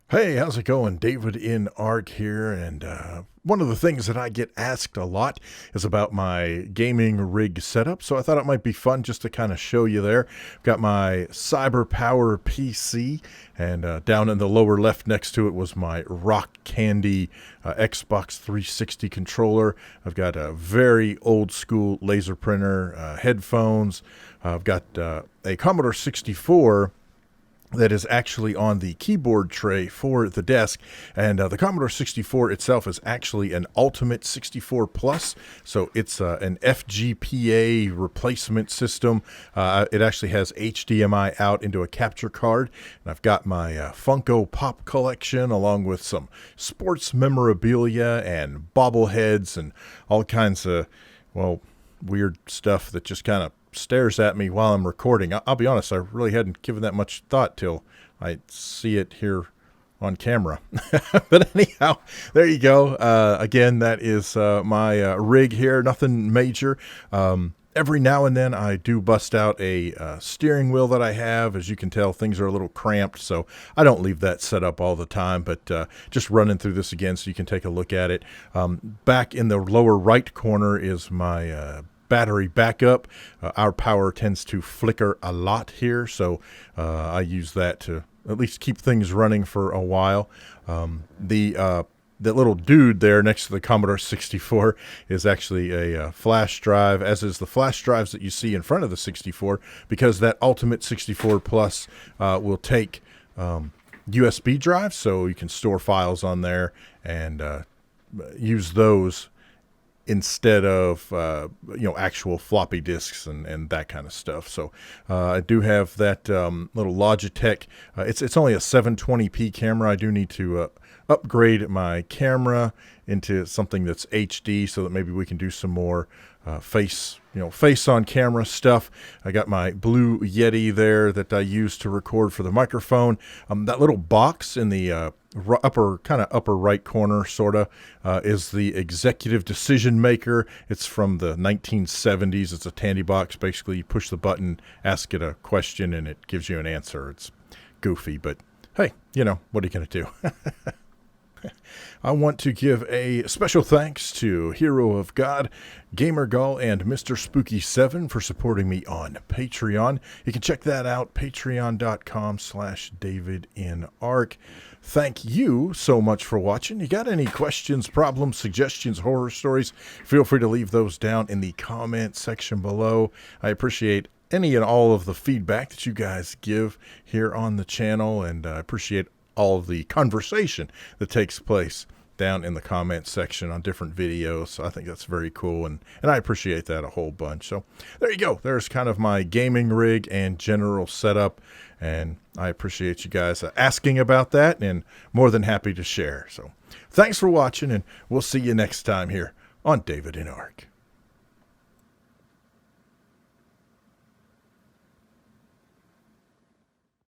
Hey, how's it going? davidinark here, and one of the things that I get asked a lot is about my gaming rig setup, so I thought it might be fun just to kind of show you there. I've got my CyberPowerPC, and down in the lower left next to it was my Rock Candy Xbox 360 controller. I've got a very old school laser printer, headphones. I've got a Commodore 64 that is actually on the keyboard tray for the desk, and the Commodore 64 itself is actually an Ultimate 64 Plus, so it's an FGPA replacement system. It actually has HDMI out into a capture card, and I've got my Funko Pop collection along with some sports memorabilia and bobbleheads and all kinds of, well, weird stuff that just kind of stares at me while I'm recording. I'll be honest, I really hadn't given that much thought till I see it here on camera. But anyhow, there you go. Again, that is my rig here. Nothing major. Every now and then I do bust out a steering wheel that I have. As you can tell, things are a little cramped, so I don't leave that set up all the time, but just running through this again so you can take a look at it. Back in the lower right corner is my battery backup. Our power tends to flicker a lot here, so I use that to at least keep things running for a while. That little dude there next to the Commodore 64 is actually a flash drive, as is the flash drives that you see in front of the 64, because that Ultimate 64 Plus will take USB drives, so you can store files on there and use those instead of actual floppy disks and that kind of stuff. So I do have that little Logitech. It's only a 720p camera. I do need to upgrade my camera into something that's HD so that maybe we can do some more face on camera stuff. I got my Blue Yeti there that I use to record for the microphone. That little box in the upper right corner is the executive decision maker. It's from the 1970s. It's a Tandy box. Basically, you push the button, ask it a question, and it gives you an answer. It's goofy, but hey, what are you going to do? I want to give a special thanks to Hero of God, GamerGull, and Mr. Spooky7 for supporting me on Patreon. You can check that out, patreon.com/davidinark. Thank you so much for watching. You got any questions, problems, suggestions, horror stories? Feel free to leave those down in the comment section below. I appreciate any and all of the feedback that you guys give here on the channel, and I appreciate all of the conversation that takes place down in the comment section on different videos. So I think that's very cool, and I appreciate that a whole bunch. So there you go. There's kind of my gaming rig and general setup, and I appreciate you guys asking about that, and more than happy to share. So thanks for watching, and we'll see you next time here on David in Ark.